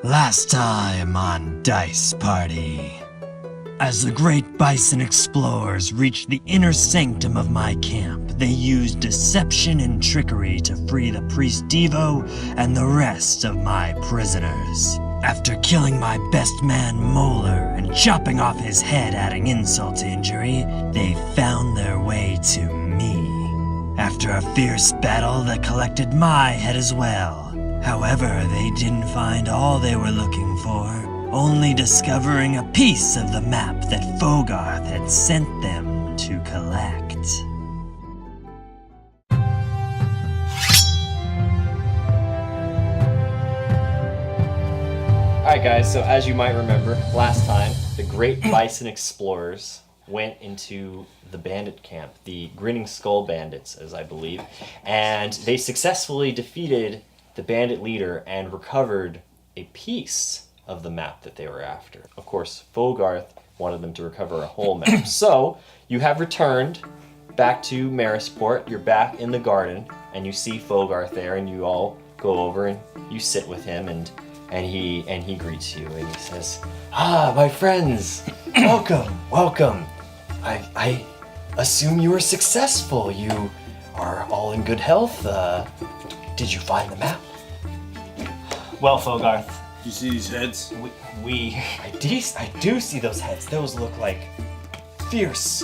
Last time on Dice Party. As the great bison explorers reached the inner sanctum of my camp, they used deception and trickery to free the priest Devo and the rest of my prisoners. After killing my best man Molar and chopping off his head adding insult to injury, they found their way to me. After a fierce battle that collected my head as well. However, they didn't find all they were looking for, only discovering a piece of the map that Fogarth had sent them to collect. Alright guys, so as you might remember, last time, the great bison explorers went into the bandit camp, the Grinning Skull Bandits, as I believe, and they successfully defeated the bandit leader and recovered a piece of the map that they were after. Of course, Fogarth wanted them to recover a whole map. So, you have returned back to Marisport, you're back in the garden, and you see Fogarth there, and you all go over and you sit with him, and he greets you, and he says, "Ah, my friends, welcome. I assume you were successful. You are all in good health. Did you find the map?" Well, Fogarth, You see these heads? I do see those heads. Those look like fierce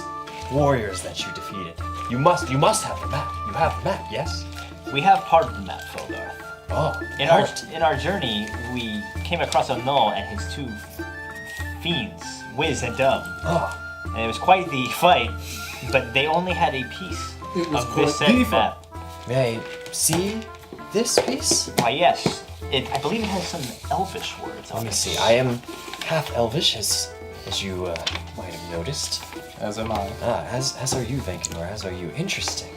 warriors that you defeated. You must have the map. You have the map, yes? we have part of the map, Fogarth. Oh, In our journey, we came across a Null and his two fiends, Wiz and Dub. Oh, And it was quite the fight, but they only had a piece of this said map. may I see this piece? Why, yes. I believe it has some elvish words on Let me it. see. I am half elvish, as you might have noticed. As am I. As are you, Vanquinor. As are you. Interesting.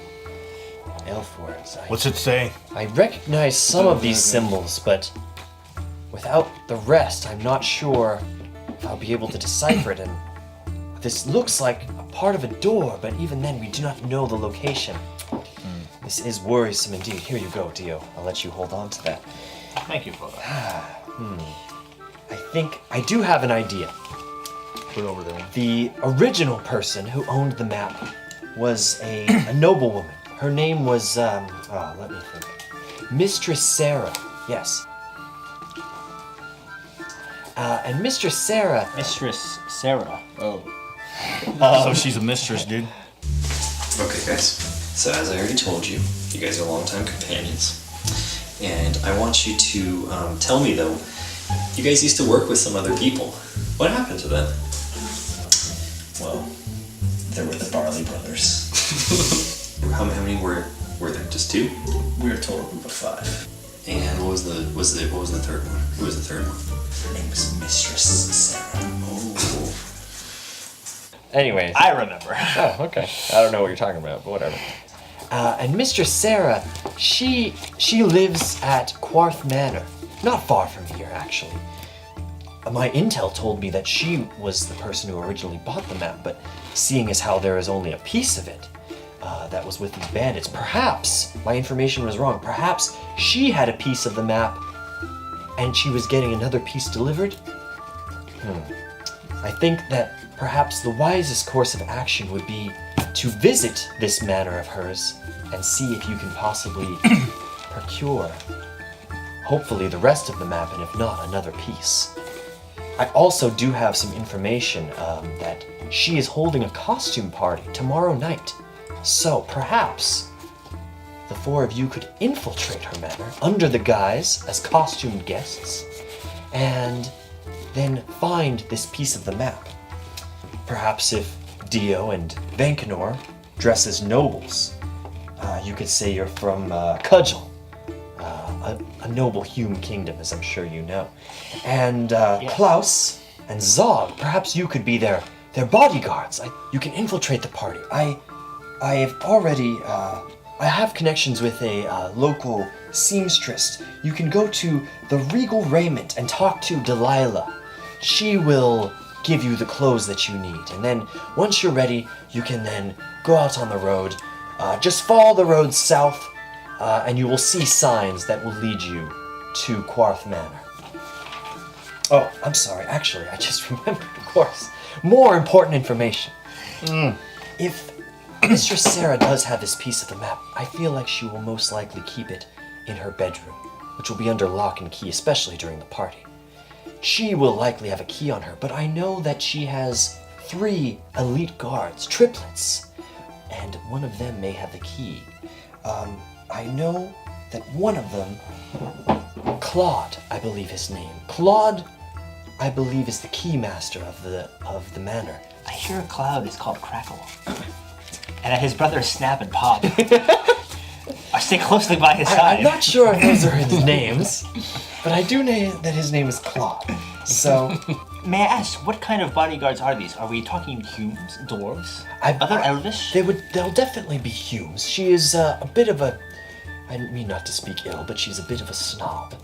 Elf words. What's it say? I recognize some of these symbols, but without the rest, I'm not sure if I'll be able to decipher it. And this looks like a part of a door, but even then, we do not know the location. This is worrisome indeed. Here you go, Dio. I'll let you hold on to that. Thank you, Fogarth. I think I do have an idea. Put it over there. The original person who owned the map was a noblewoman. Her name was, let me think. Mistress Sarah, yes. And Mistress Sarah... Mistress Sarah. Oh. So she's a mistress, dude. Okay, guys. So as I already told you, you guys are longtime companions. And I want you to tell me, though, you guys used to work with some other people. What happened to them? Well, there were the Barley brothers. How many were there? Just two? We were a total group of 5. And what was the third one? Who was the third one? Her name was Mistress Sarah. Oh. Anyways. I remember. Oh, okay. I don't know what you're talking about, but whatever. And Mistress Sarah, she lives at Quarth Manor. Not far from here, actually. My intel told me that she was the person who originally bought the map, but seeing as how there is only a piece of it that was with these bandits, perhaps my information was wrong. Perhaps she had a piece of the map and she was getting another piece delivered? I think that perhaps the wisest course of action would be to visit this manor of hers and see if you can possibly procure, hopefully, the rest of the map, and if not, another piece. I also do have some information that she is holding a costume party tomorrow night. So perhaps the 4 of you could infiltrate her manor under the guise as costumed guests and then find this piece of the map. Perhaps if Dio and Vanquinor dress as nobles, you could say you're from Cudgel, a noble Hume kingdom, as I'm sure you know. And Claus and Zog, perhaps you could be their bodyguards. You can infiltrate the party. I have already, I have connections with a local seamstress. You can go to the Regal Raiment and talk to Delilah. She will give you the clothes that you need. And then once you're ready, you can then go out on the road. Just follow the road south, and you will see signs that will lead you to Quarth Manor. Oh, I'm sorry. Actually, I just remembered, of course. More important information. If Mistress Sarah does have this piece of the map, I feel like she will most likely keep it in her bedroom, which will be under lock and key, especially during the party. She will likely have a key on her, but I know that she has 3 elite guards, triplets, and one of them may have the key. I know that one of them, Claude, I believe his name. Claude, I believe, is the key master of the manor. I hear a cloud is called Crackle. And that his brothers Snap and Pop are stay closely by his side. I'm not sure if those are his names, but I do know that his name is Claude. So, May I ask, what kind of bodyguards are these? Are we talking humans, dwarves, other elvish? they'll definitely be Humes. She is a bit of a, I mean not to speak ill, but she's a bit of a snob.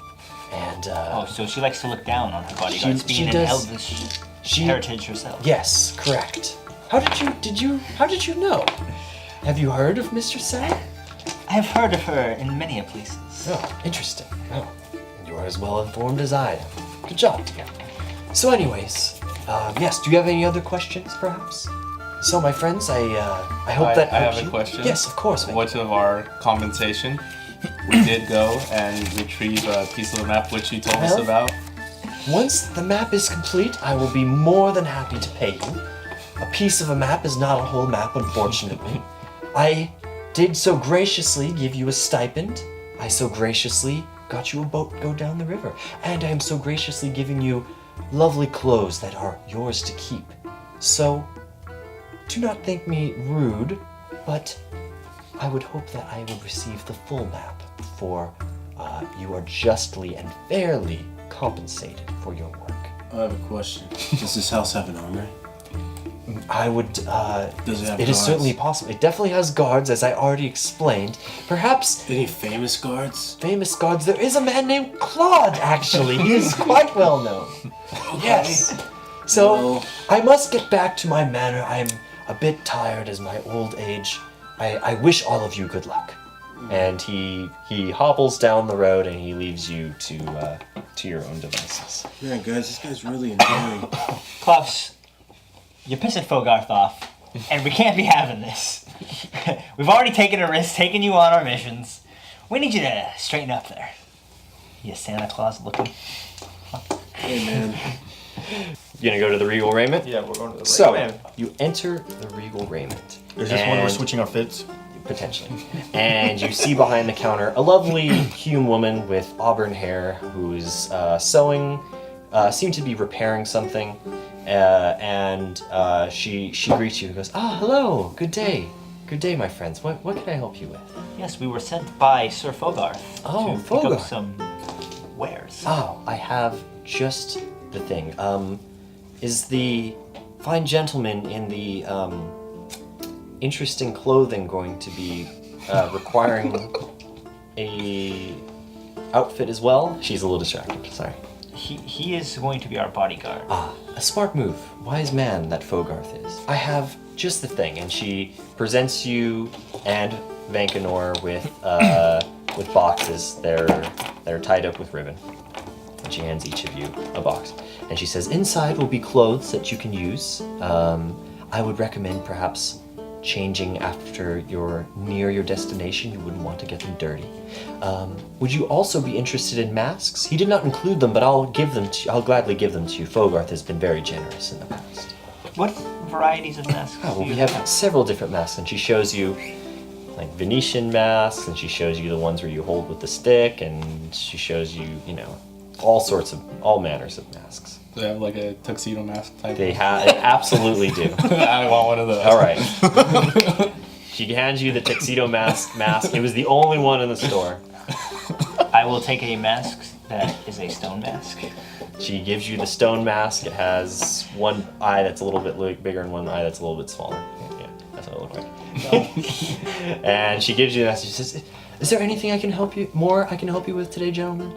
And, Oh, so she likes to look down on her bodyguards, she being an does- elvish heritage herself. Yes, correct. How did you know? Have you heard of Mistress Sarah? I have heard of her in many a places. Oh, interesting. Oh, you are as well informed as I am. Good job. So anyways, yes, do you have any other questions, perhaps? So, my friends, I hope that I helps have a you. question. Yes, of course. Vanquinor. What of our compensation? We did go and retrieve a piece of the map which you told us Well- about. Once the map is complete, I will be more than happy to pay you. A piece of a map is not a whole map, unfortunately. I did so graciously give you a stipend. I so graciously got you a boat to go down the river. And I am so graciously giving you lovely clothes that are yours to keep. So, do not think me rude, but I would hope that I would receive the full map, for you are justly and fairly compensated for your work. I have a question. Does this house have an armory? I would, Does it have it is guards? certainly possible. It definitely has guards, as I already explained. Perhaps Any famous guards? famous guards. There is a man named Claude, actually. He is quite well known. Yes. So, Well- I must get back to my manor. I'm a bit tired as my old age. I wish all of you good luck. And he hobbles down the road and he leaves you to your own devices. Man, guys, this guy's really endearing. Klaus, you're pissing Fogarth off, and we can't be having this. We've already taken a risk taking you on our missions. We need you to straighten up there. You Santa Claus looking. Hey, man. You gonna go to the Regal Raiment? Yeah, we're going to the So, right. you enter the Regal Raiment. Is this when we're And- switching our fits? Potentially. And you see behind the counter a lovely Hume woman with auburn hair who's sewing, seemed to be repairing something, and she greets you and goes, "Ah, hello, good day, my friends. What can I help you with?" Yes, we were sent by Sir Fogarth Oh, to pick up Fogarth. some wares. Oh, I have just the thing. Is the fine gentleman in the interesting clothing going to be requiring a outfit as well? She's a little distracted, sorry. He is going to be our bodyguard. Ah, a smart move. Wise man that Fogarth is. I have just the thing, and she presents you and Vanquinor with boxes. They're tied up with ribbon. And she hands each of you a box. And she says, inside will be clothes that you can use. I would recommend perhaps changing after you're near your destination. You wouldn't want to get them dirty. Would you also be interested in masks? He did not include them, but I'll gladly give them to you. Fogarth has been very generous in the past. What varieties of masks? Oh, well, do we you have several different masks, and she shows you like Venetian masks, and she shows you the ones where you hold with the stick, and she shows you, all manners of masks. Do they have like a tuxedo mask type? They absolutely do. I want one of those. All right. She hands you the tuxedo mask. It was the only one in the store. I will take a mask that is a stone mask. She gives you the stone mask. It has one eye that's a little bit bigger and one eye that's a little bit smaller. Yeah, that's what it looks like. And she gives you that. She says, "Is there anything I can help you with today, gentlemen?"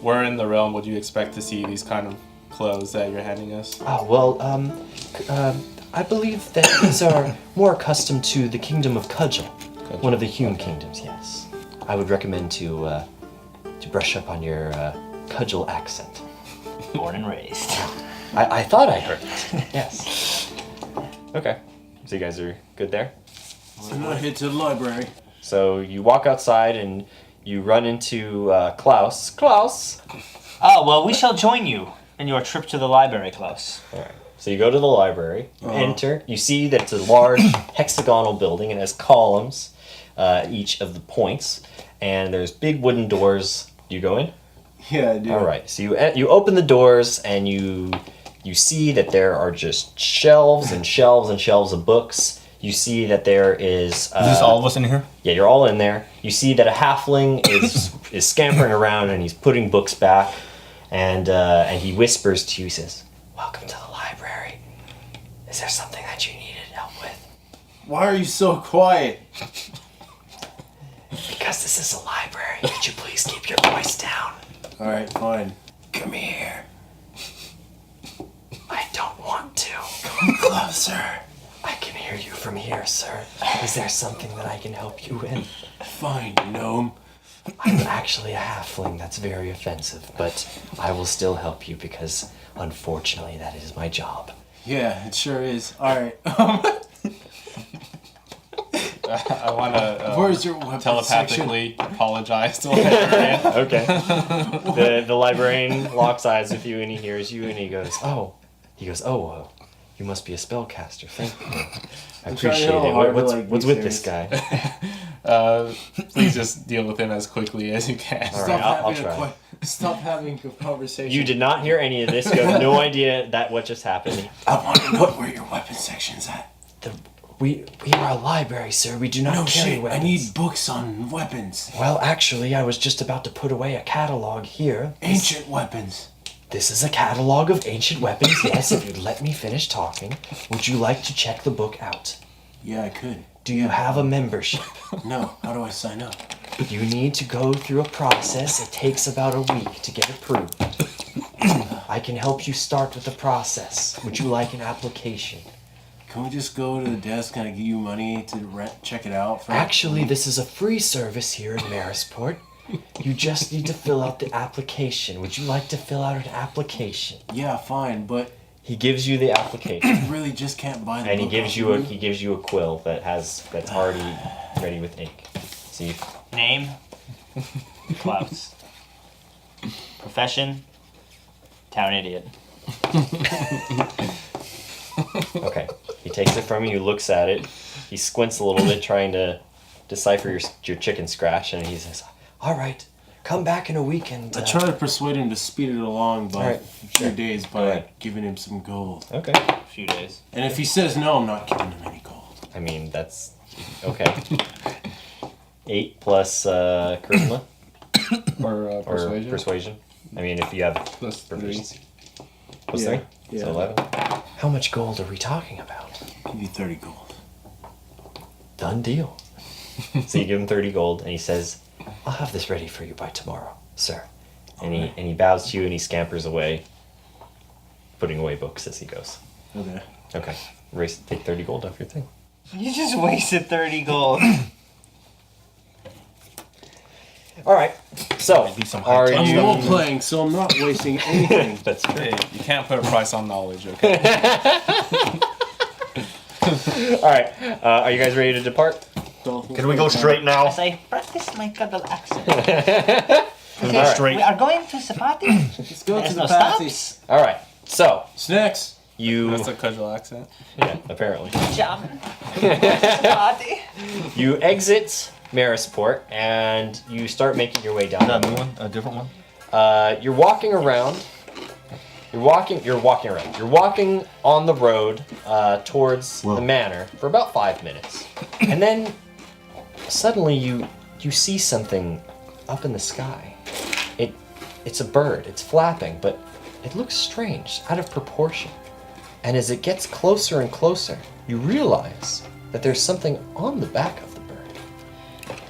Where in the realm would you expect to see these kind of clothes that you're handing us? Oh, well, I believe that these are more accustomed to the kingdom of Cudgel, one of the Hume kingdoms, yes. I would recommend to brush up on your cudgel accent. Born and raised. I thought I heard it. Yes. Okay. So you guys are good there? So now head to the library. So you walk outside and you run into Klaus. Klaus! Oh, well, we shall join you in your trip to the library, Claus. Alright. So you go to the library, you enter, you see that it's a large hexagonal building and it has columns each of the points, and there's big wooden doors. Do you go in? Yeah, I do. Alright, so you open the doors and you see that there are just shelves and shelves and shelves of books. You see that there is... Is this all of us in here? Yeah, you're all in there. You see that a halfling is scampering around and he's putting books back, and he whispers to you, he says, "Welcome to the library. Is there something that you needed help with?" Why are you so quiet? "Because this is a library. Could you please keep your voice down?" Alright, fine. "Come here." "I don't want to." Come closer. "I can hear you from here, sir. Is there something that I can help you with?" Fine, gnome. "I'm actually a halfling. That's very offensive, but I will still help you because, unfortunately, that is my job." Yeah, it sure is. Alright. I want to Where's your weapon telepathically apologize to librarian. Okay. The librarian locks eyes with you and he hears you and he goes, "Oh." You must be a spellcaster. Thank you. I appreciate real hard it. to, like, What's be with this guy? Please just deal with him as quickly as you can. All right, I'll try. Stop having a conversation. You did not hear any of this. You have no idea that what just happened. I want to know where your weapon section's at. We are a library, sir. We do not No carry shit, weapons. I need books on weapons. Well, actually, I was just about to put away a catalog here. Ancient weapons. This is a catalog of ancient weapons. Yes, if you'd let me finish talking. Would you like to check the book out? Yeah, I could. Do you have a membership? No, how do I sign up? You need to go through a process. It takes about a week to get approved. I can help you start with the process. Would you like an application? Can we just go to the desk and I give you money to check it out? Actually, this is a free service here in Marisport. You just need to fill out the application. Would you like to fill out an application? Yeah, fine, but He gives you the application, I really just can't buy the and book. he gives you a quill that's already ready with ink. So you, Name? Klaus. Profession? Town idiot. okay. He takes it from you, looks at it, he squints a little bit trying to decipher your chicken scratch, and he says, "All right, come back in a week and..." I try to persuade him to speed it along by Alright, a few days by Alright. giving him some gold. Okay. A few days. And if he says no, I'm not giving him any gold. I mean, that's... Okay. 8 plus charisma? Or persuasion. Or persuasion. I mean, if you have Plus 3. proficiency. Plus Yeah, 3? yeah. So 11. How much gold are we talking about? Give you 30 gold. Done deal. So you give him 30 gold, and he says, "I'll have this ready for you by tomorrow, sir." And he bows to you, and he scampers away, putting away books as he goes. Okay. Okay. Take 30 gold off your thing. You just wasted 30 gold. All right. So, Be some are high-tech I'm you... role playing, so I'm not wasting anything. That's true. Hey, you can't put a price on knowledge, okay? All right. Are you guys ready to depart? Can we go straight now? As I practice my cuddle accent. Can we go Alright. straight? We are going to Sapati. Let's go There's to no the patties. stops. All right. So, Snacks. you... That's a cudgel accent. Yeah, apparently. Jam. Sapati. You exit Marisport, and you start making your way down. Is that a new one? A different one? You're walking around. You're walking around. You're walking on the road towards the manor for about 5 minutes. And then suddenly you see something up in the sky. It's a bird. It's flapping, but it looks strange, out of proportion. And as it gets closer and closer, you realize that there's something on the back of the bird.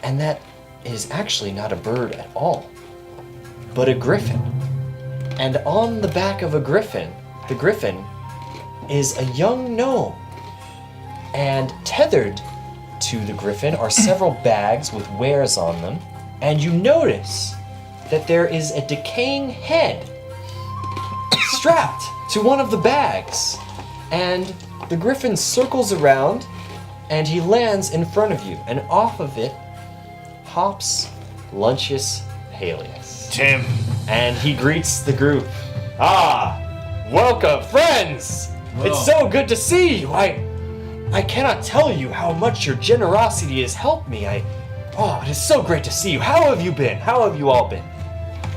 And that is actually not a bird at all, but a griffin. And on the back of the griffin is a young gnome. And tethered to the griffin are several bags with wares on them. And you notice that there is a decaying head strapped to one of the bags. And the griffin circles around and he lands in front of you. And off of it hops Luncius Peleus. Tim. And he greets the group. Ah, welcome, friends! It's so good to see you. I cannot tell you how much your generosity has helped me. It is so great to see you. How have you been? How have you all been?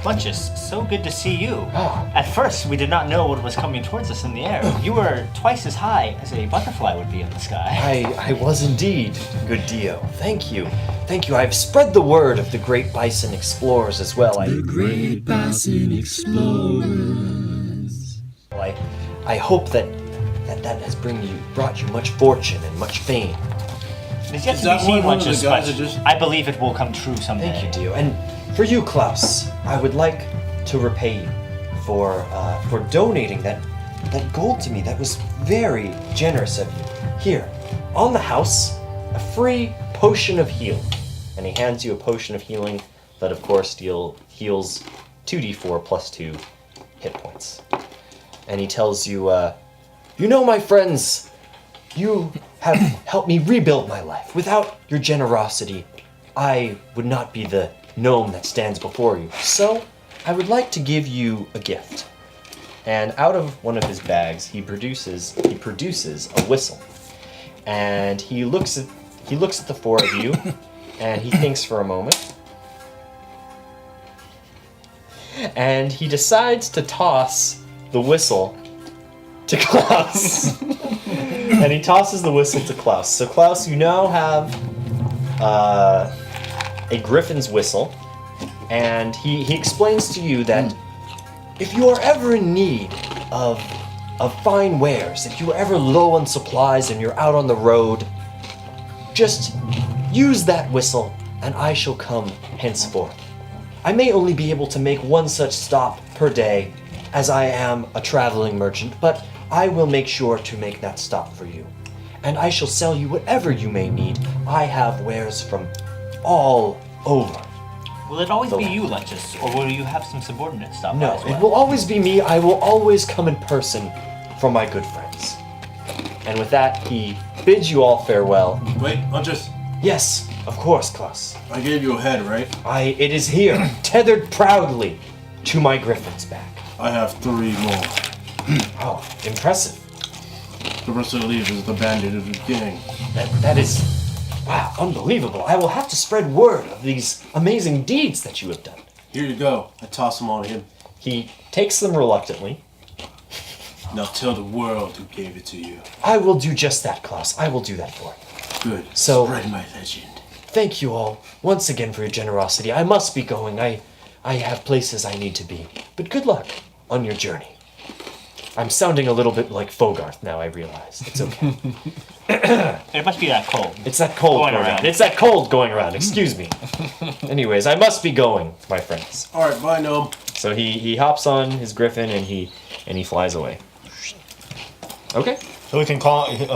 Lunches, so good to see you. Ah. At first, we did not know what was coming towards us in the air. You were twice as high as a butterfly would be in the sky. I was indeed, good Dio. Thank you. Thank you. I've spread the word of the great bison explorers as well. The great bison explorers. I hope that has brought you much fortune and much fame. It is yet Is to that be seen, one of the Lunches, guys but that just- I believe it will come true someday. Thank you, Dio. And for you, Klaus, I would like to repay you for donating that gold to me. That was very generous of you. Here, on the house, a free potion of healing. And he hands you a potion of healing that, of course, heals 2d4 plus 2 hit points. And he tells you, my friends, you have helped me rebuild my life. Without your generosity, I would not be the gnome that stands before you. So, I would like to give you a gift. And out of one of his bags, he produces a whistle. And he looks at the four of you, and he thinks for a moment. And he decides to toss the whistle to Klaus. And he tosses the whistle to Klaus. So Klaus, you now have a griffin's whistle, and he explains to you that if you are ever in need of fine wares, if you are ever low on supplies and you're out on the road, just use that whistle and I shall come henceforth. I may only be able to make one such stop per day, as I am a traveling merchant, but I will make sure to make that stop for you. And I shall sell you whatever you may need. I have wares from all over. Will it always be you, Lunches, or will you have some subordinates stop by No, as well? it will always be me. I will always come in person for my good friends. And with that, he bids you all farewell. Wait, Lunches. Yes, of course, Klaus. I gave you a head, right? It is here, tethered proudly to my griffin's back. I have 3 more. Oh, impressive. The rest of the leave is the bandit of the gang. That is, wow, unbelievable. I will have to spread word of these amazing deeds that you have done. Here you go. I toss them on him. He takes them reluctantly. Now tell the world who gave it to you. I will do just that, Klaus. I will do that for you. Good. So- Spread my legend. Thank you all once again for your generosity. I must be going. I have places I need to be. But good luck on your journey. I'm sounding a little bit like Fogarth now, I realize. It's okay. It must be that cold. It's that cold Going going around. around. It's that cold going around, excuse me. Anyways, I must be going, my friends. Alright, bye, gnome. So he hops on his griffin and he flies away. Okay. So we can call. You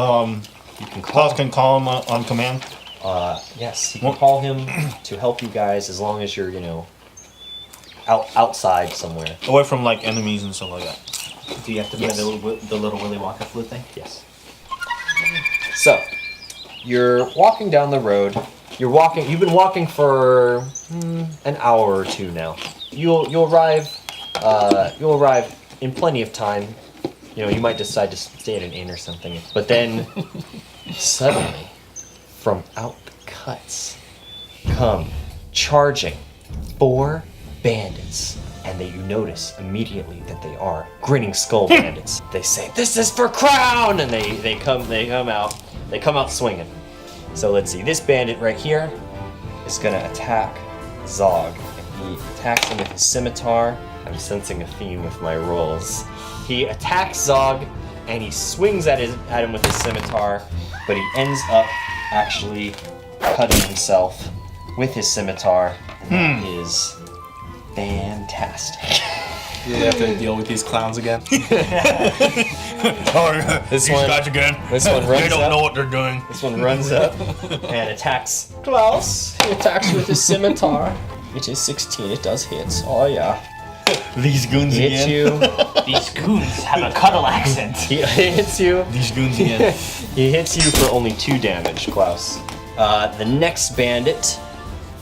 can Klaus can call him on command. Yes, you can call him to help you guys as long as you're, outside somewhere. Away from like enemies and stuff like that. Do you have to play Yes. the little Willy Wonka flute thing? Yes. So, you're walking down the road. You've been walking for an hour or two now. You'll arrive in plenty of time. You might decide to stay at an inn or something. But then, suddenly, from out the cuts, come charging 4 bandits. And you notice immediately that they are Grinning Skull bandits. They say, "This is for crown!" And they come out swinging. So let's see, this bandit right here is gonna attack Zog. And he attacks him with his scimitar. I'm sensing a theme with my rolls. He attacks Zog, and he swings at him with his scimitar, but he ends up actually cutting himself with his scimitar. That is fantastic. You have to deal with these clowns again. Sorry, This these one- guys again. this one runs They don't up. know what they're doing. This one runs up and attacks Klaus. He attacks with his scimitar. It is 16. It does hit. Oh yeah. These goons He hits again. you. These goons have a cuddle accent. He hits you. These goons again. He hits you for only 2 damage, Klaus. The next bandit,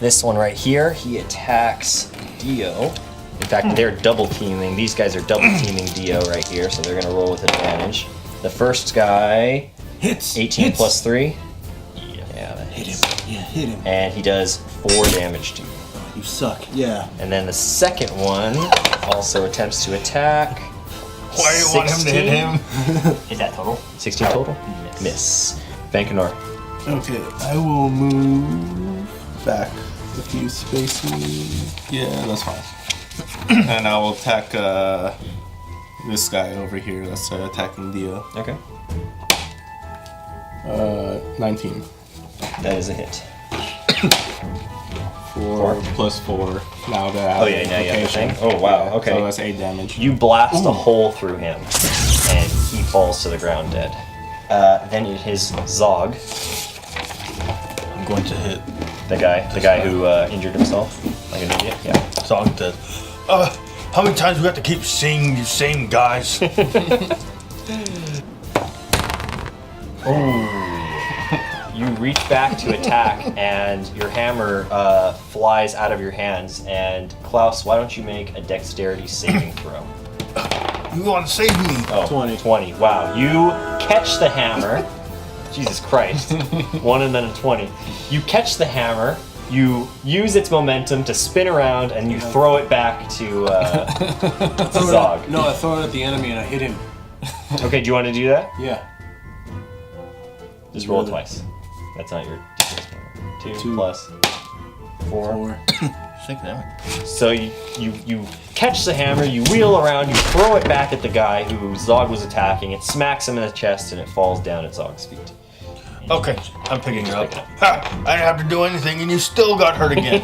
this one right here, he attacks Dio. In fact, they're double teaming. These guys are double teaming Dio right here, so they're gonna roll with advantage. The first guy, Hits. 18 hits. plus 3. Yeah, that Hit hits. him. Yeah, hit him. And he does 4 damage to you. You suck. Yeah. And then the second one also attempts to attack. Why do you want him to hit him? Is that total? 16 total? Miss. Vanquinor. Okay, I will move back a few spaces. Yeah, that's fine. And I will attack this guy over here that's attacking Dio. Okay. 19. That is a hit. 4 plus 4. Now that I have Oh yeah, now you have the thing. Oh wow, Yeah, okay. So that's 8 damage. You blast a hole through him, and he falls to the ground dead. Then it is Zog, I'm going to hit. the guy who injured himself like an idiot. Yeah. Song dead. How many times do we have to keep seeing you same guys? You reach back to attack, and your hammer flies out of your hands. And Klaus, why don't you make a dexterity saving throw? You want to save me? Oh, 20. 20. Wow. You catch the hammer. Jesus Christ. 1 and then a 20. You catch the hammer. You use its momentum to spin around, and you throw it back to Zog. No, I throw it at the enemy and I hit him. Okay, do you want to do that? Yeah. Just roll it twice. That's not your d6. 2 2. plus 4. 4. Sick damn it. So you catch the hammer, you wheel around, you throw it back at the guy who Zog was attacking. It smacks him in the chest, and it falls down at Zog's feet. Okay, I'm picking her up. pick it up. Ha! I didn't have to do anything, and you still got hurt again.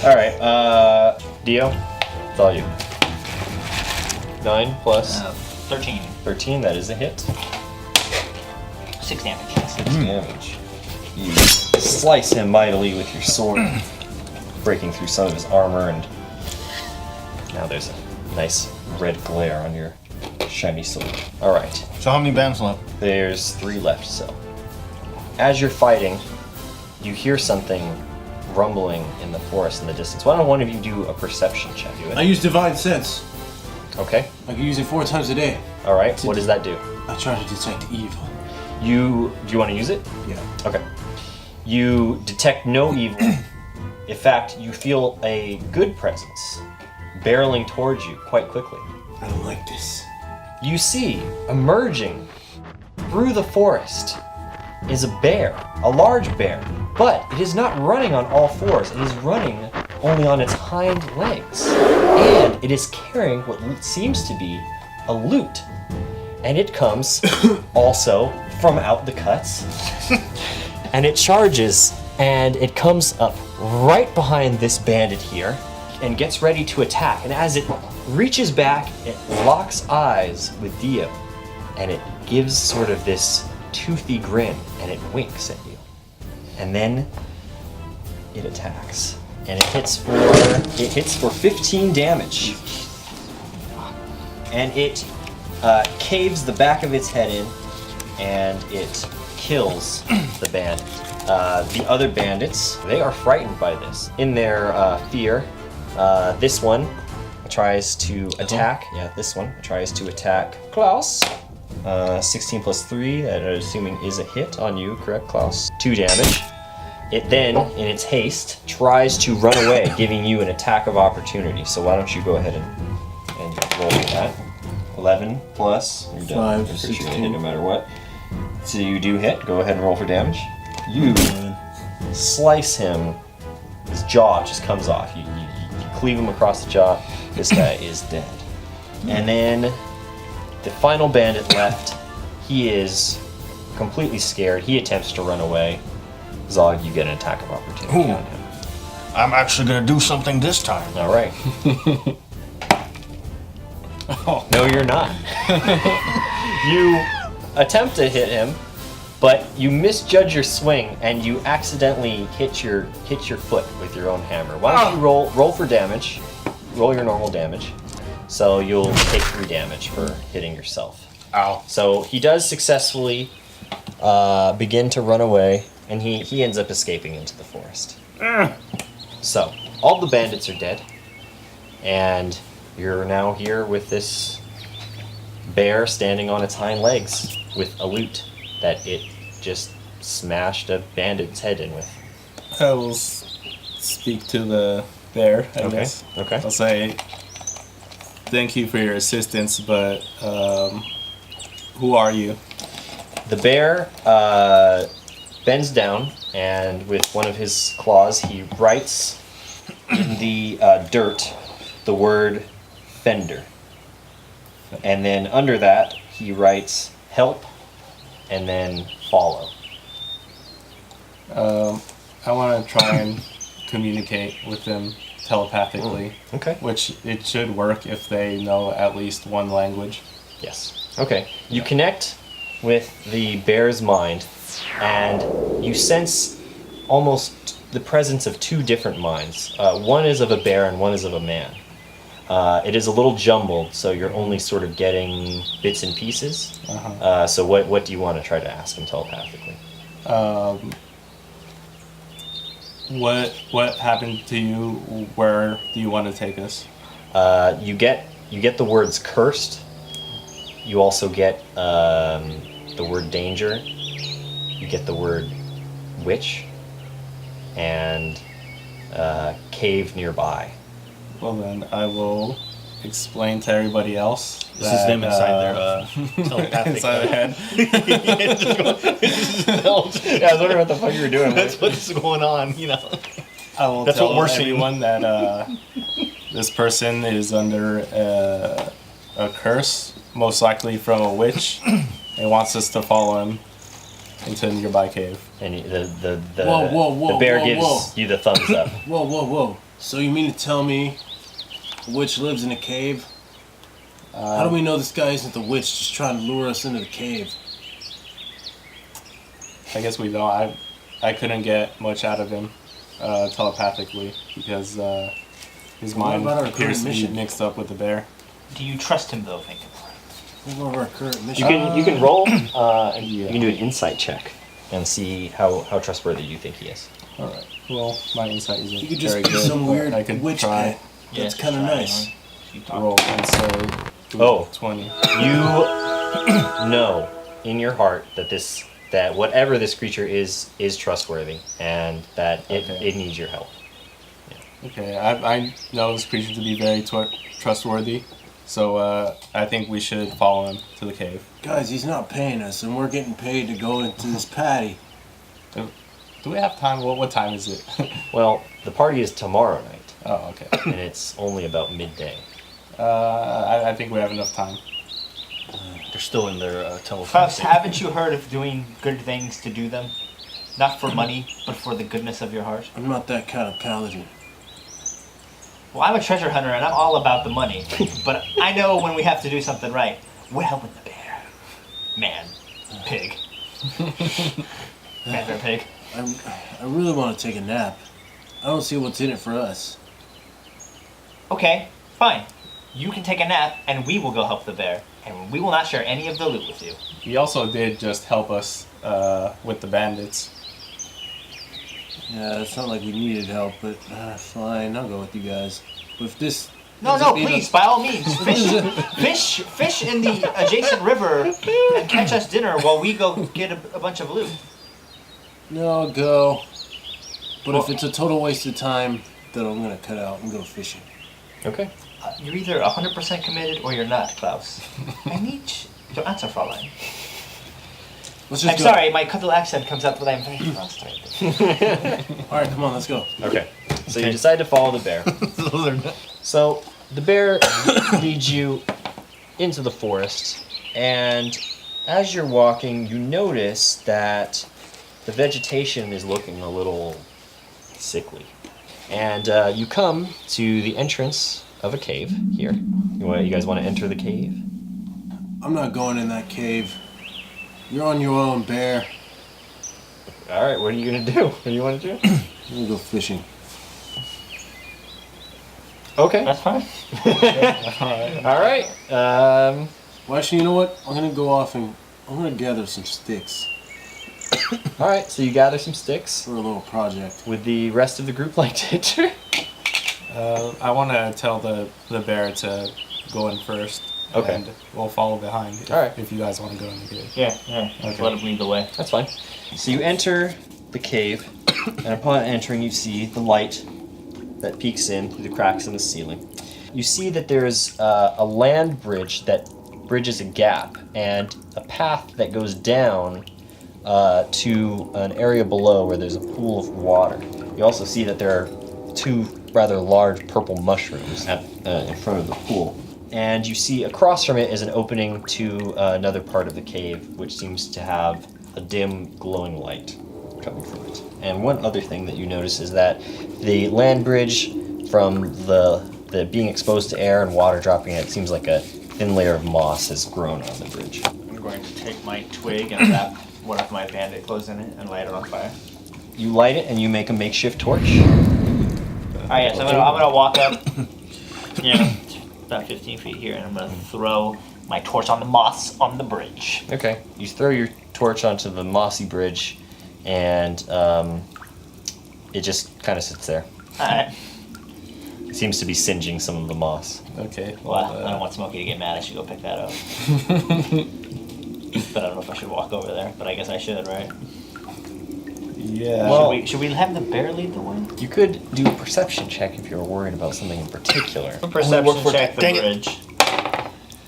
All right, Dio, it's all you. 9 plus 13. 13. That is a hit. 6 damage. 6 damage. You slice him mightily with your sword, breaking through some of his armor, and now there's a nice red glare on your shiny sword. All right. So how many bands left? There's 3 left, so. As you're fighting, you hear something rumbling in the forest in the distance. Why don't one of you do a perception check? I use Divine Sense. Okay. I can use it 4 times a day. All right. What does that do? I try to detect evil. Do you want to use it? Yeah. Okay. You detect no evil. In fact, you feel a good presence barreling towards you quite quickly. I don't like this. You see, emerging through the forest is a bear, a large bear, but it is not running on all fours. It is running only on its hind legs. And it is carrying what seems to be a lute. And it comes also from out the cuts. And it charges, and it comes up right behind this bandit here and gets ready to attack. And as it reaches back, it locks eyes with Dio, and it gives sort of this toothy grin, and it winks at you. And then it attacks, and it hits for 15 damage. And it caves the back of its head in, and it kills the bandit. The other bandits, they are frightened by this. In their fear, this one tries to attack. Yeah, this one tries to attack Klaus. 16 plus 3, that I'm assuming is a hit on you, correct, Klaus? 2 damage. It then, in its haste, tries to run away, giving you an attack of opportunity. So why don't you go ahead and roll with that. 11 plus, you're done. 5, You're for sure 16. hit no matter what. So you do hit, go ahead and roll for damage. You slice him, his jaw just comes off. You cleave him across the jaw, this guy is dead. And then the final bandit left, he is completely scared. He attempts to run away. Zog, you get an attack of opportunity on him. I'm actually gonna do something this time. All right. No, you're not. You attempt to hit him, But you misjudge your swing and you accidentally hit your foot with your own hammer. Why don't you roll for damage? Roll your normal damage. So you'll take 3 damage for hitting yourself. Ow. So he does successfully begin to run away, and he ends up escaping into the forest. So all the bandits are dead, and you're now here with this bear standing on its hind legs with a lute that it just smashed a bandit's head in with. I will speak to the bear, I guess. Okay. I'll say, thank you for your assistance, but who are you? The bear bends down, and with one of his claws, he writes in the dirt the word Fender. And then under that, he writes help and then follow. I want to try and communicate with them telepathically. Okay. Which it should work if they know at least one language. Yes. Okay. You connect with the bear's mind, and you sense almost the presence of 2 different minds. One is of a bear and one is of a man. It is a little jumbled, so you're only sort of getting bits and pieces. So what do you want to try to ask him telepathically? What happened to you? Where do you want to take us? You get the words cursed. You also get the word danger. You get the word witch and cave nearby. Well then, I will explain to everybody else. This is them inside their telepathic inside their head. Yeah, I was wondering what the fuck you were doing. That's what's going on, you know. I will That's tell what we're seeing. everyone that this person is under a curse, most likely from a witch, and wants us to follow him into a nearby cave. And the Whoa, bear whoa, gives whoa. you the thumbs up. Whoa. So you mean to tell me a witch lives in a cave? How do we know this guy isn't the witch just trying to lure us into the cave? I guess we don't. I couldn't get much out of him telepathically because his mind about our appears current to be mission? mixed up with the bear. Do you trust him though, Vanquinor? What about our current mission? You can roll. And you can do an insight check and see how trustworthy you think he is. All right. Well, my insight isn't You could just very be good. some but weird I can witch try. pet. That's kind of nice. Roll and so. Oh. 20. You know in your heart that whatever this creature is trustworthy, and that it needs your help. Okay, I know this creature to be very trustworthy, so I think we should follow him to the cave. Guys, he's not paying us, and we're getting paid to go into this patty. Do we have time? What time is it? Well, the party is tomorrow night, Oh, okay. and it's only about midday. I think we have enough time. They're still in their Klaus, telepathic. haven't you heard of doing good things to do them? Not for money, but for the goodness of your heart? I'm not that kind of paladin. Well, I'm a treasure hunter and I'm all about the money. But I know when we have to do something right. We're helping the bear. Man. Pig. Man, bear, pig. I really want to take a nap. I don't see what's in it for us. Okay, fine. You can take a nap and we will go help the bear. And we will not share any of the loot with you. He also did just help us with the bandits. Yeah, it's not like we needed help, but fine, I'll go with you guys. But if this... No, ends no, up being please, by all means. Fish in the adjacent river and catch us dinner while we go get a bunch of loot. No, go. But if it's a total waste of time, then I'm going to cut out and go fishing. Okay. You're either 100% committed or you're not, Klaus. I need your answer, Fräulein. Let's just I'm go. sorry, my Cuddle accent comes out when I'm very frustrated. Alright, come on, let's go. Okay. So you decide to follow the bear. So the bear leads you into the forest, and as you're walking, you notice that the vegetation is looking a little sickly. And you come to the entrance of a cave here. You guys want to enter the cave? I'm not going in that cave. You're on your own, bear. All right, what are you gonna do? What do you want to do? I'm gonna go fishing. Okay. That's fine. All right. Well, actually, you know what? I'm gonna go off and I'm gonna gather some sticks All right. So you gather some sticks. for a little project. Would the rest of the group like to enter? I want to tell the bear to go in first. Okay. And we'll follow behind. If, All right. If you guys want to go in the cave. Yeah. Just let him lead the way. That's fine. So you enter the cave, and upon entering, you see the light that peeks in through the cracks in the ceiling. You see that there's a land bridge that bridges a gap, and a path that goes down to an area below where there's a pool of water. You also see that there are 2 rather large purple mushrooms in front of the pool. And you see across from it is an opening to another part of the cave, which seems to have a dim, glowing light coming from it. And one other thing that you notice is that the land bridge, from the being exposed to air and water dropping it, seems like a thin layer of moss has grown on the bridge. I'm going to take my twig and wrap one of my bandit clothes in it and light it on fire. You light it and you make a makeshift torch. Alright, yeah, so I'm gonna walk up, about 15 feet here, and I'm gonna throw my torch on the moss on the bridge. Okay. You throw your torch onto the mossy bridge, and it just kind of sits there. Alright. It seems to be singeing some of the moss. Okay. Well, I don't want Smokey to get mad. I should go pick that up. But I don't know if I should walk over there. But I guess I should, right? Yeah. Well- should we have the bear lead the way? You could do a perception check if you were worried about something in particular. Perception check the dang it. bridge.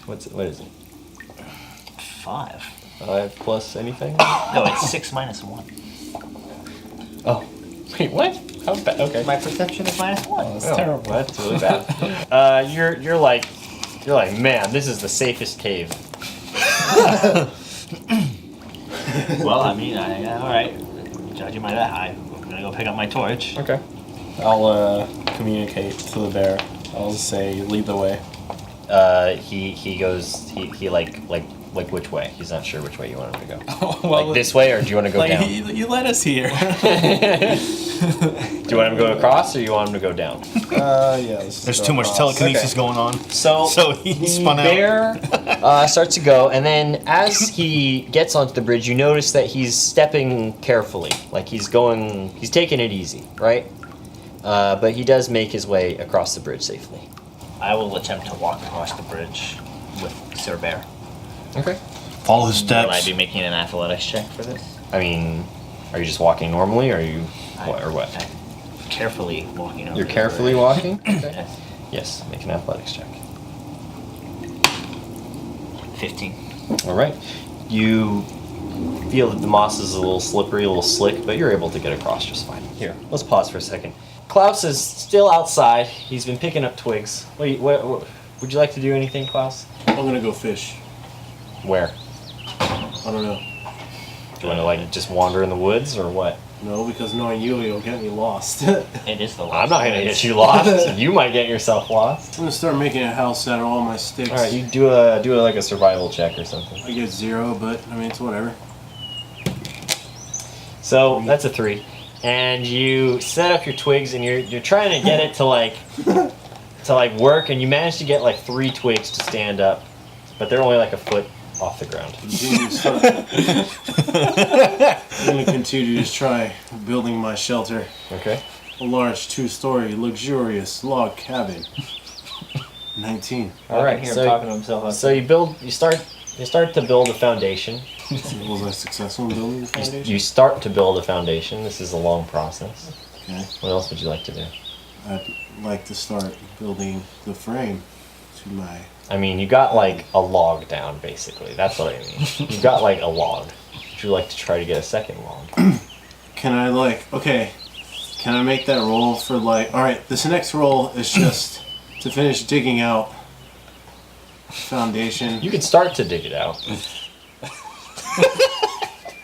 What is it? 5. 5 plus anything? No, it's 6 minus 1. Oh. Wait, what? How bad? Okay. My perception is minus 1. That's terrible. That's really bad. You're like, man, this is the safest cave. Well, I mean, alright. Judging by that, I'm gonna go pick up my torch. Okay. I'll communicate to the bear. I'll say, lead the way. He goes. He like which way? He's not sure which way you want him to go. Well, Like this way, or do you want to go down? You led us here. Do you want him to go across, or you want him to go down? Yeah. There's too much telekinesis going on. So he the spun out. bear starts to go, and then as he gets onto the bridge, you notice that he's stepping carefully, like he's taking it easy, right? But he does make his way across the bridge safely. I will attempt to walk across the bridge with Sir Bear. Okay. Follow his Will I steps. be making an athletics check for this? I mean, are you just walking normally, or are you what? I'm carefully walking over You're the carefully bridge. walking? Okay. Yes. Yes, make an athletics check. 15. All right. You feel that the moss is a little slippery, a little slick, but you're able to get across just fine. Here, let's pause for a second. Klaus is still outside. He's been picking up twigs. What would you like to do anything, Klaus? I'm gonna go fish. Where? I don't know. Do you want to just wander in the woods, or what? No, because knowing you'll get me lost. It is the I'm not gonna get you lost. You might get yourself lost. I'm gonna start making a house out of all my sticks. All right, you do like a survival check or something. I get 0, but I mean it's whatever. So that's a 3, and you set up your twigs, and you're trying to get it to work, and you manage to get like 3 twigs to stand up, but they're only like a foot off the ground. I'm gonna continue to try building my shelter. Okay. A large 2-story luxurious log cabin. 19. All right. Hear him talking to himself. So you start to build a foundation. Was I successful in building the foundation? You start to build a foundation. This is a long process. Okay. What else would you like to do? I'd like to start building the frame to my... I mean, you got like a log down, basically. That's what I mean. You got like a log. Would you like to try to get a second log? Can I can I make that roll for alright, this next roll is just to finish digging out foundation. You could start to dig it out.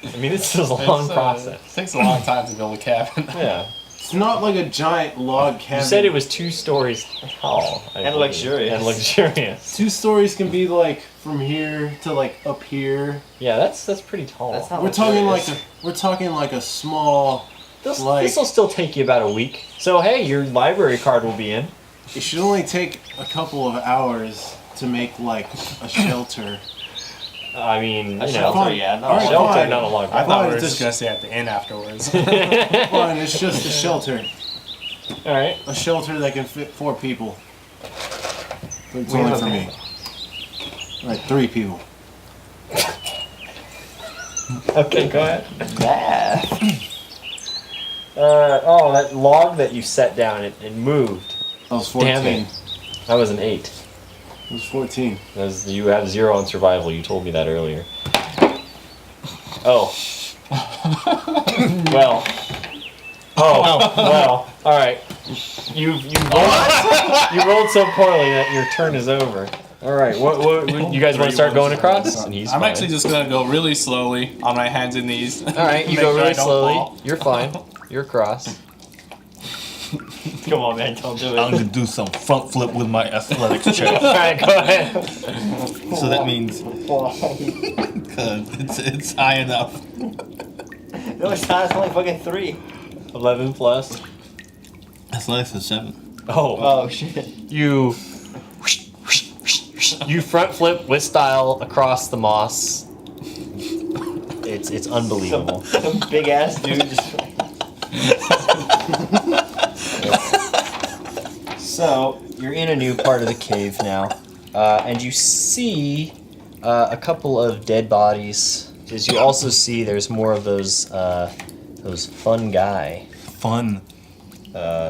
I mean, this is a long process. It takes a long time to build a cabin. Yeah. It's not like a giant log cabin. You said it was 2 stories tall. And luxurious. And luxurious. 2 stories can be like from here to like up here. Yeah, that's pretty tall. That's not We're talking like a small. This like will still take you about a week. So hey, your library card will be in. it should only take a couple of hours to make like a shelter. I mean, A you shelter, know, yeah. a No, shelter, fine. not a log I cabin. thought we were Fine, just gonna stay at the inn afterwards. Fine, it's just a shelter. All right. A shelter that can fit 4 people. But it's only for me. Alright, 3 people. Okay, go ahead. Math. Oh, that log that you set down, it moved. I was 14. Damn it. That was an 8. I was 14. You have 0 on survival. You told me that earlier. Oh. Well. Oh. Well. All right. You rolled so poorly that your turn is over. All right. What you guys want to start going across? And he's I'm fine. actually just gonna go really slowly on my hands and knees. All right. You Make go sure I really don't slowly. fall. You're fine. You're across. Come on, man. Don't do I'm it. gonna do some front flip with my athletics check. All right. Go ahead. So that means it's high enough. No, it's not. It's only fucking 3. 11 plus. Athletics is 7. Oh. Oh, shit. You front flip with style across the moss. It's unbelievable. Some big ass dude just. So, you're in a new part of the cave now, and you see a couple of dead bodies. As you also see, there's more of those fungi. Fun,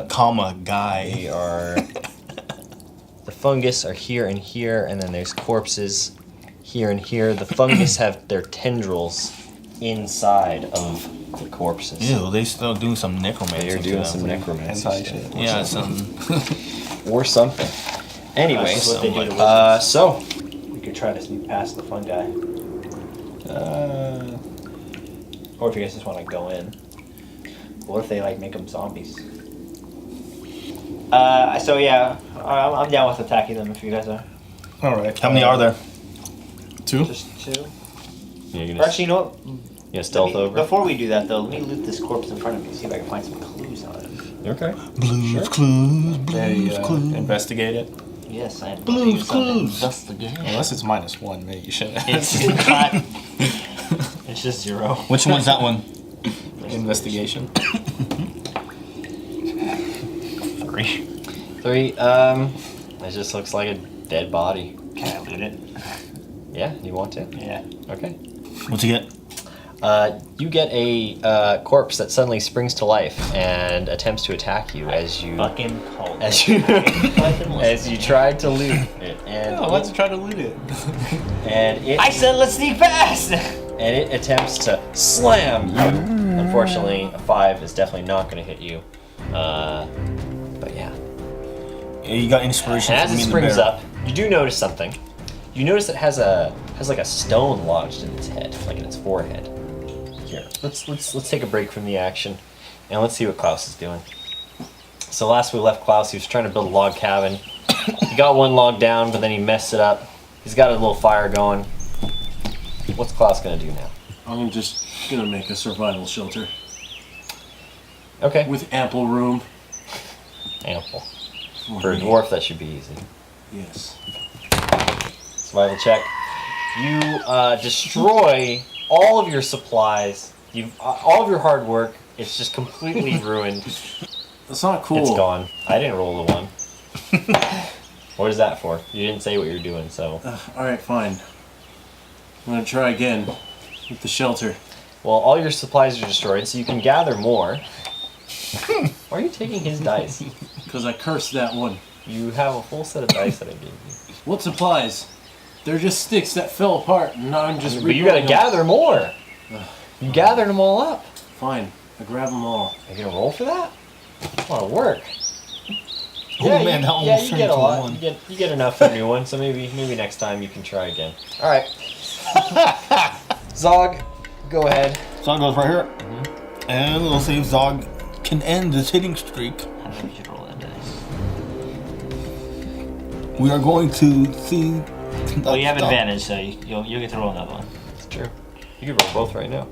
comma, guy. They are. The fungus are here, and then there's corpses here and here. The fungus have their tendrils inside of the corpses. Ew, they still doing some necromancy. They're to doing them. some necromancy shit. Yeah, some. Or something. Anyways, That's what they do to so we could try to sneak past the fungi. Or if you guys just want to go in. What if they like make them zombies? So yeah, I'm down with attacking them if you guys are. All right. How many are there? 2. Just 2. Yeah, Or actually, you know what? you stealth over. Before we do that though, let me loot this corpse in front of me, see if I can find some clues on it. Okay. Blues Clues, They Blues Clues. investigate it. Yes, I am. Blues Clues. That's the game. Unless it's -1, maybe you shouldn't. It's not. It's just 0. Which one's that one? Investigation. 3. 3. It just looks like a dead body. Can I loot it? Yeah, you want to? Yeah. Okay. What's you get? You get a corpse that suddenly springs to life and attempts to attack you as you Fucking hold. as you try to loot it, and Oh, let's try to loot it. I said let's sneak past! and it attempts to slam you. Unfortunately, a 5 is definitely not going to hit you. But yeah. Yeah, you got inspiration And as from it me and the springs bear. up, you do notice something. You notice it has like a stone lodged in its head, like in its forehead. Here, let's take a break from the action, and let's see what Klaus is doing. So last we left Klaus, he was trying to build a log cabin. He got one log down, but then he messed it up. He's got a little fire going. What's Klaus gonna do now? I'm just gonna make a survival shelter Okay. with ample room. Ample. For a dwarf, that should be easy. Yes. Survival check. You destroy all of your supplies. All of your hard work. It's just completely ruined. That's not cool. It's gone. I didn't roll the 1. What is that for? You didn't say what you're doing, so. Alright, fine. I'm gonna try again with the shelter. Well, all your supplies are destroyed, so you can gather more. Why are you taking his dice? Because I cursed that one. You have a full set of dice that I gave you. What supplies? They're just sticks that fell apart, and now I'm just But you gotta regrowing them. gather more. You gathered them all up. Fine, I grab them all. Are you gonna roll for that? That's a lot of work. Oh man, that almost you turned get a into lot. 1. You get enough for a new one, so maybe next time you can try again. All right. Zog, go ahead. Zog goes right here. And we'll see if Zog can end this hitting streak. I don't know if you should roll that dice. We are going to see. Well, you have advantage, so you'll get to roll another one. It's true. You can roll both right now.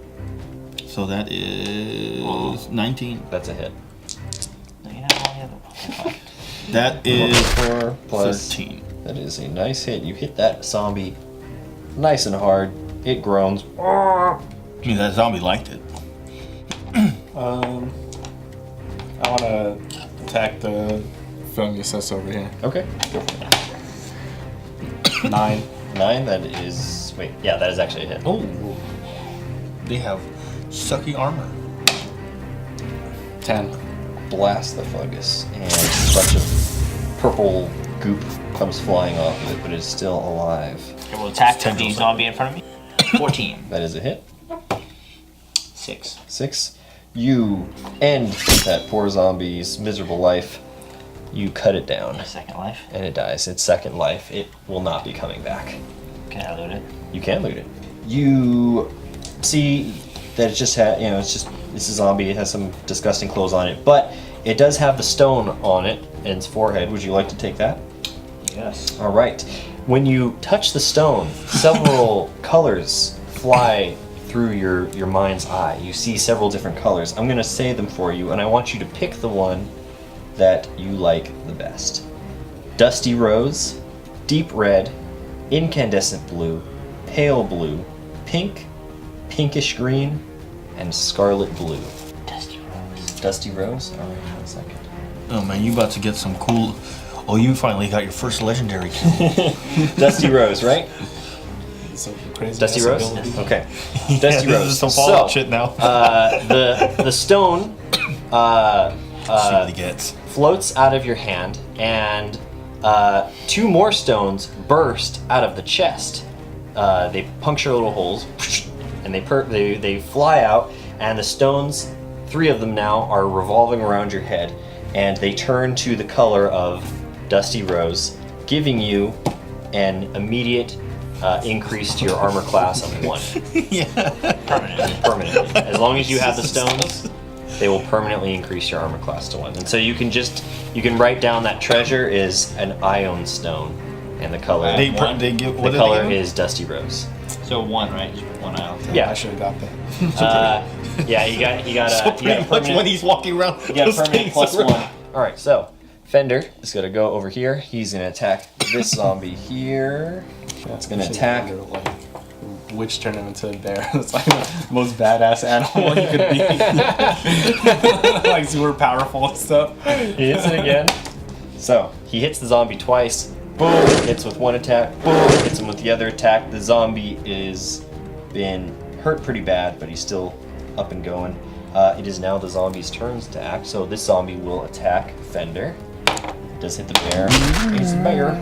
So that is 19. That's a hit. No, you're not rolling the other one. Okay, fine. That is 4 plus 13. That is a nice hit. You hit that zombie nice and hard. It groans. I mean, that zombie liked it. I want to attack the fungus that's over here. Okay. Go for it. 9. 9, that is... Wait, yeah, that is actually a hit. Oh. They have sucky armor. 10. Blast the fungus, and a bunch of purple goop comes flying off of it, but it's still alive. Okay, we'll attack the zombie in front of me. 14. That is a hit. 6. 6. You end that poor zombie's miserable life. You cut it down, Second life. and it dies. Its second life. It will not be coming back. Can I loot it? You can loot it. You see that it just had, it's a zombie. It has some disgusting clothes on it, but it does have the stone on it in its forehead. Would you like to take that? Yes. All right. When you touch the stone, several colors fly through your mind's eye. You see several different colors. I'm going to say them for you, and I want you to pick the one that you like the best. Dusty rose, deep red, incandescent blue, pale blue, pink, pinkish green, and scarlet blue. Dusty rose. Dusty rose? All right, 1 second. Oh man, you about to get some cool. Oh, you finally got your first legendary kill. Dusty rose, right? So crazy. Dusty ass rose? ability. Okay. Yeah, Dusty this rose. is some Fallout So, shit now. the stone See what he gets. floats out of your hand, and 2 more stones burst out of the chest. They puncture little holes, and they fly out, and the stones, 3 of them now, are revolving around your head, and they turn to the color of Dusty Rose, giving you an immediate increase to your armor class of 1. Permanently. As long as you have the stones, they will permanently increase your armor class to 1. And so you can write down that treasure is an ion stone, and the color They give what the are color they give? is Dusty Rose. So 1, right? Just put 1 out. Yeah. I should have got that. Yeah, you got So a pretty much permanent, when he's walking around, you got a those permanent things plus around. 1. All right, so Fender is gonna go over here. He's gonna attack this zombie here. It's gonna attack. Witch turn him into a bear. It's like the most badass animal you could be. Like super powerful and stuff. He hits it again. So he hits the zombie twice. Boom! Hits with 1 attack. Boom! Hits him with the other attack. The zombie is been hurt pretty bad, but he's still up and going. It is now the zombie's turns to act. So this zombie will attack Fender. Does hit the bear. Hits the bear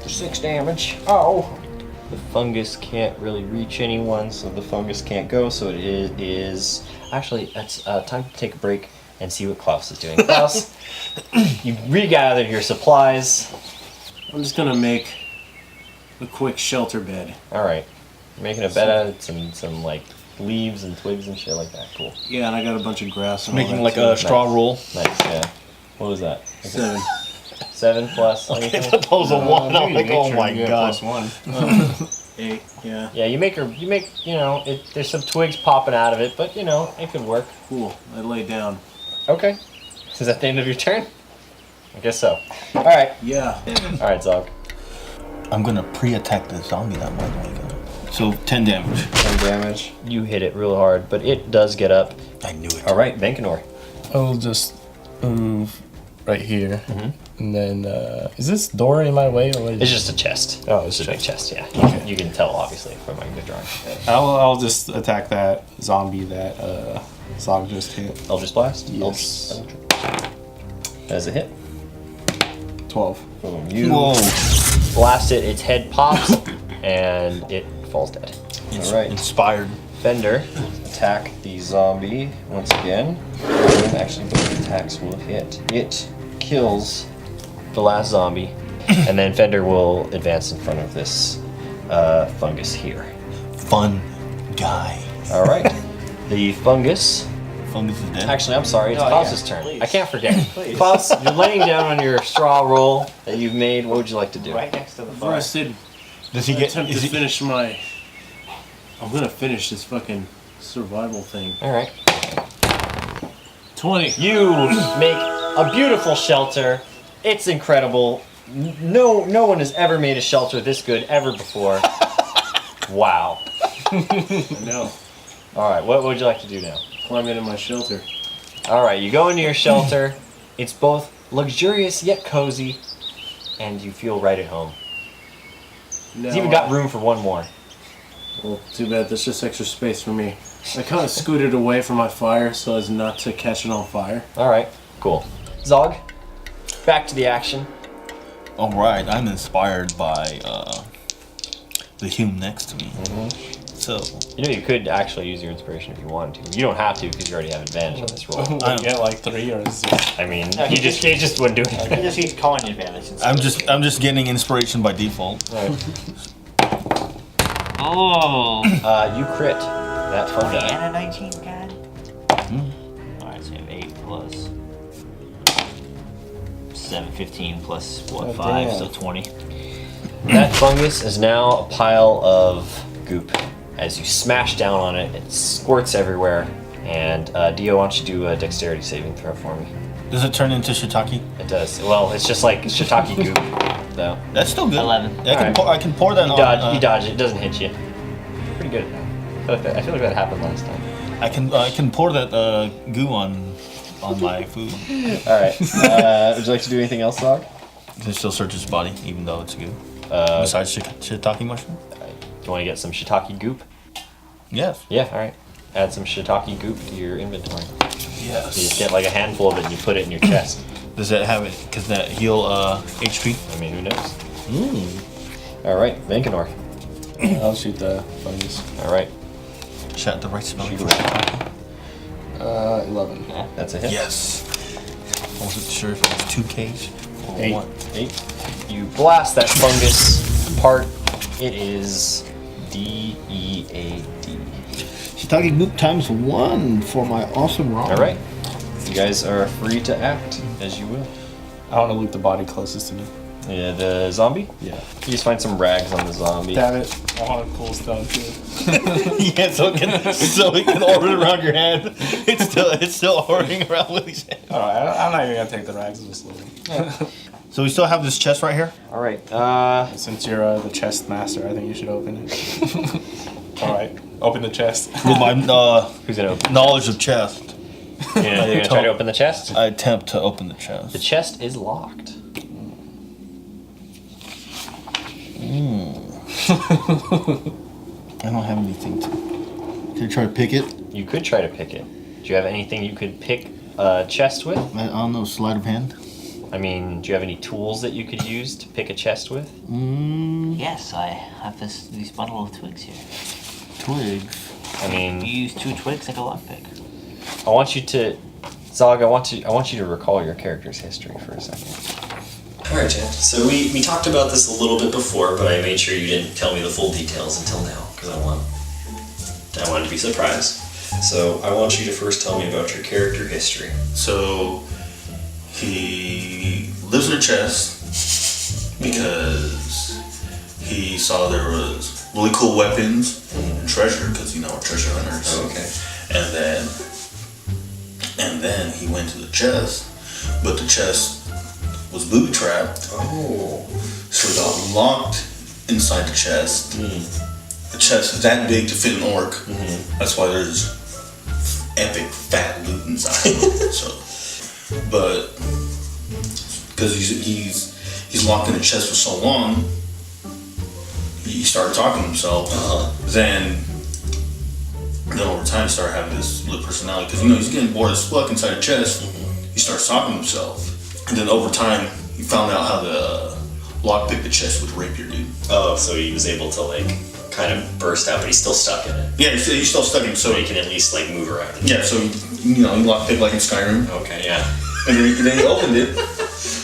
for 6 damage. Oh! The fungus can't really reach anyone, so the fungus can't go. So it is actually it's time to take a break and see what Claus is doing. Claus, you regathered your supplies. I'm just gonna make a quick shelter bed. All right, you're making a bed out of some like leaves and twigs and shit like that. Cool. Yeah, and I got a bunch of grass and Making all like that a straw roll. Nice. Yeah. What was that? 7. 7 plus I anything? thought that was a 1. I'm like, oh my god. +1. 8. Yeah. Yeah, you make there's some twigs popping out of it, but it could work. Cool. I lay down. Okay. Is that the end of your turn? I guess so. All right. Yeah. All right, Zog. I'm gonna pre-attack the zombie that might want to go. So 10 damage. 10 damage. You hit it real hard, but it does get up. I knew it. All right, Vanquinor. I'll just move right here, and then is this door in my way or what is It's it? just a chest. Oh, it's It's a big chest. chest, yeah. Okay. You can tell, obviously, from my good drawing. I'll just attack that zombie that Zog just hit. Eldritch Blast? Yes. That is a hit. 12. Boom. You Whoa. blast it, its head pops, and it falls dead. All right. Inspired. Fender, attack the zombie once again. Actually, both attacks will hit. It kills the last zombie, and then Fender will advance in front of this fungus here. Fun guy. All right. The fungus fungus is dead. Actually, I'm sorry. It's Oh, Klaus's yeah, turn. please. I can't forget. Please. Klaus, you're laying down on your straw roll that you've made. What would you like to do? Right next to the Before I fire. said, Does he I get? attempt Is to he, finish my. I'm gonna finish this fucking survival thing. All right. 20. You make a beautiful shelter. It's incredible. No one has ever made a shelter this good ever before. Wow. No. All right. What would you like to do now? Climb into my shelter. All right. You go into your shelter. It's both luxurious yet cozy, and you feel right at home. No, It's even got room for one more. Well, too bad. That's just extra space for me. I kind of scooted away from my fire so as not to catch it on fire. All right. Cool. Zog, back to the action. all right, I'm inspired by the human next to me. So You know, you could actually use your inspiration if you wanted to. You don't have to because you already have advantage on this roll. I get like 3 or 0. I mean, No, he just wouldn't do He anything. just keeps calling you advantage. I'm just getting inspiration by default. Oh. You crit that fungi. And a 19, God. Alright, so you have 8 plus 7, 15 plus what, Oh, 5, damn. so 20. That fungus is now a pile of goop. As you smash down on it, it squirts everywhere. And Dio, why don't you do a dexterity saving throw for me? Does it turn into shiitake? It does. Well, it's just like shiitake goop, though. That's still good. 11. I can pour that You on. dodge. You dodge it. It doesn't hit you. Pretty good at that. I feel like that happened last time. I can pour that goo on my food. All right. Would you like to do anything else, Dog? It still search its body, even though it's goo. Besides shiitake mushroom. Do you want to get some shiitake goop? Yes. Yeah. All right. Add some shiitake goop to your inventory. Yes. You just get like a handful of it and you put it in your chest. Does that have it? Cause that heal HP. I mean, who knows? All right, Vanquinor. I'll shoot the fungus. All right, Shout the right spell. Shoot for the shiitake. 11. that's a hit. Yes. I wasn't sure if it was 2 Ks or 8. 1. 8. You blast that fungus apart. It is DEAD. Shiitake goop times 1 for my awesome roll. All right, you guys are free to act as you will. I want to loot the body closest to me. Yeah, the zombie. Yeah. You just find some rags on the zombie. Damn it. I want a cool stuff too. Yeah, so it can orbit around your head. It's still orbiting around Willy's head. Alright, I'm not even gonna take the rags, I'm just looting. So we still have this chest right here. All right. Since you're the chest master, I think you should open it. Alright, open the chest. With my Who's gonna open? knowledge of chest, You're gonna try to open the chest. I attempt to open the The chest. chest is locked. I don't have anything to. Can I try to pick it? You could try to pick it. Do you have anything you could pick a chest with? I don't know. Sleight of hand. I mean, do you have any tools that you could use to pick a chest with? Yes, I have these bundle of twigs here. Twigs. I mean, You use 2 twigs like a lockpick. I want you to, Zog. I want you to recall your character's history for a second. Alright, Jan. So we talked about this a little bit before, but I made sure you didn't tell me the full details until now, because I wanted to be surprised. So I want you to first tell me about your character history. So he lives in a chest because he saw there was really cool weapons and treasure, because we're treasure hunters. Oh, okay. And then he went to the chest, but the chest was booby trapped. Oh. So he got locked inside the chest. The chest is that big to fit an orc. That's why there's epic fat loot inside. But because he's locked in the chest for so long, he started talking to himself. Then over time he started having this split personality, because he's getting bored as fuck inside the chest. He starts talking to himself. And then over time, he found out how to lockpick the chest with rapier, dude. Oh, so he was able to kind of burst out, but he's still stuck in it. Yeah, he's still stuck in it. So he can at least move around. Yeah, so he lockpicked like in Skyrim. Okay, yeah. And then he opened it.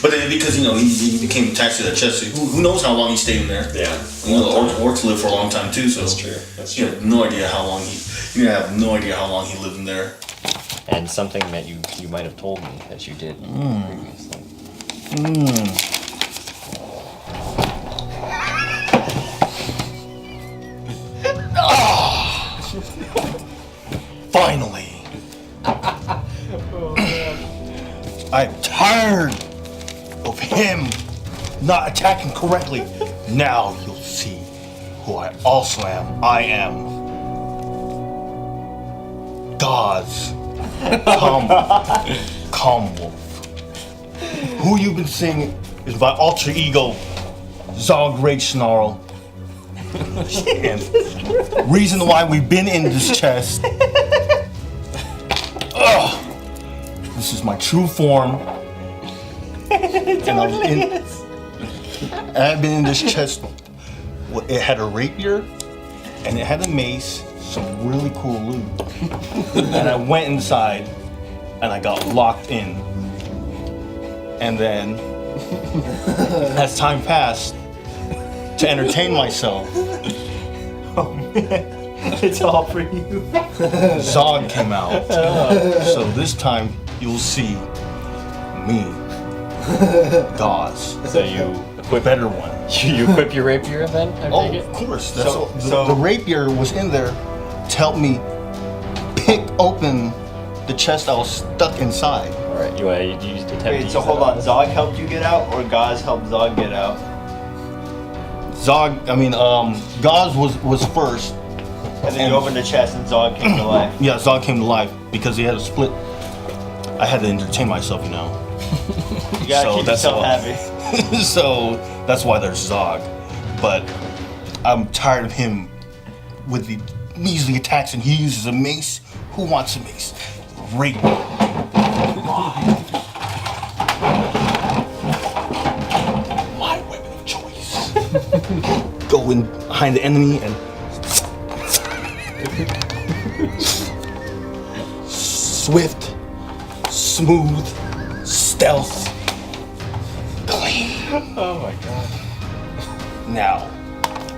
But then because he became attached to that chest, so who knows how long he stayed in there? Yeah. Orcs live for a long time too, so That's true. That's you true. have no idea how long he lived in there. and something that you might have told me that you did previously. Finally. I'm tired of him not attacking correctly. Now you'll see who I also am. I am Gauze. Calm Wolf. Who you've been seeing is my alter ego, Zog Ragesnarl. And reason why we've been in this chest. This is my true form. And I've been in this chest. It had a rapier and it had a mace, some really cool loot. And I went inside and I got locked in. And then, as time passed, to entertain myself, Oh man, it's all for you. Zog came out. So this time you'll see me, Gauze. So you equip Better one. you equip your rapier then? I take it? Of course. So- The rapier was in there to help me pick open the chest I was stuck inside. All right, you used to attempt to Wait, use so hold that. on. Zog helped you get out, or Gauze helped Zog get out? Gauze was first. And then you opened the chest and Zog came to life. Yeah, Zog came to life because he had a split. I had to entertain myself, you know. You gotta So keep that's yourself why- happy. So that's why there's Zog. But I'm tired of him with the measly attacks, and he uses a mace. Who wants a mace? Rape. My weapon of choice. Go in behind the enemy and swift, smooth, stealth, clean. Oh my god. Now,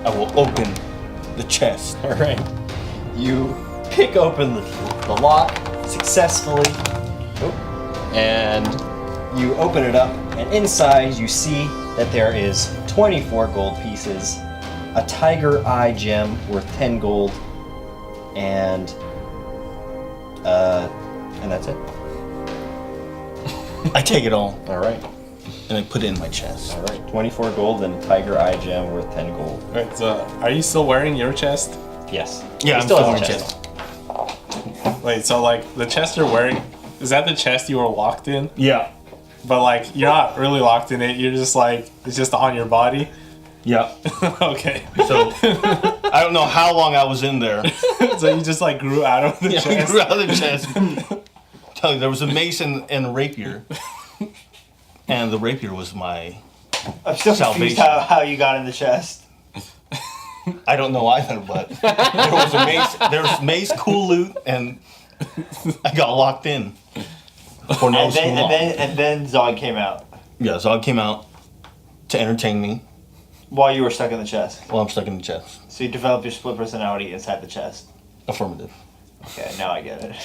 I will open the chest. All right. You pick open the lock successfully, and you open it up, and inside you see that there is 24 gold pieces, a tiger eye gem worth 10 gold, and that's it. I take it all All right. and I put it in my chest. All right. 24 gold and a tiger eye gem worth 10 gold. Right, so are you still wearing your chest? Yes. Yeah, He I'm still still has a wearing chest. Wait, so like the chest you're wearing, is that the chest you were locked in? Yeah. But like you're not really locked in it. You're just like it's just on your body. Yeah. Okay. So I don't know how long I was in there. So you just like grew out of the Yeah, I chest. grew out of the chest. Tell you, there was a mace and a rapier. And the rapier was my I'm still confused salvation. how you got in the chest. I don't know either, but there was a mace. There was mace, cool loot, and I got locked in for no And then, long. and then Zog came out Yeah, Zog came out to entertain me while you were stuck in the chest. while I'm stuck in the chest. So you developed your split personality inside the chest. Affirmative. Okay, now I get it.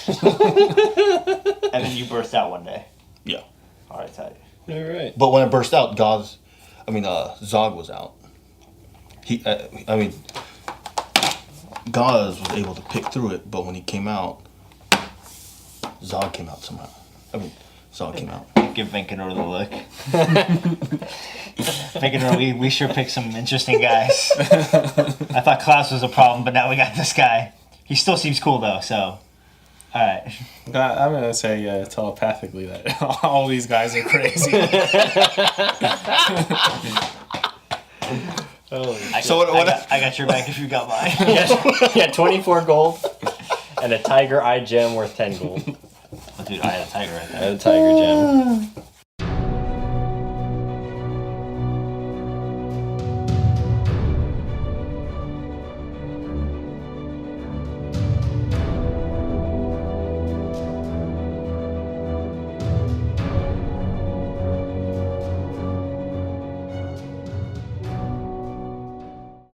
And then you burst out one day. Yeah. All right, tight. All right. But when it burst out, Zog was out. Gauze was able to pick through it, but when he came out, Zog came out somehow. Zog came out. Give Vanquinor the look. Vanquinor, we sure picked some interesting guys. I thought Claus was a problem, but now we got this guy. He still seems cool though, so. Alright. I'm gonna say telepathically that all these guys are crazy. I got your back if you got mine. Yeah, 24 gold and a tiger eye gem worth 10 gold. Oh, dude, I had a tiger right I there. had a tiger gem.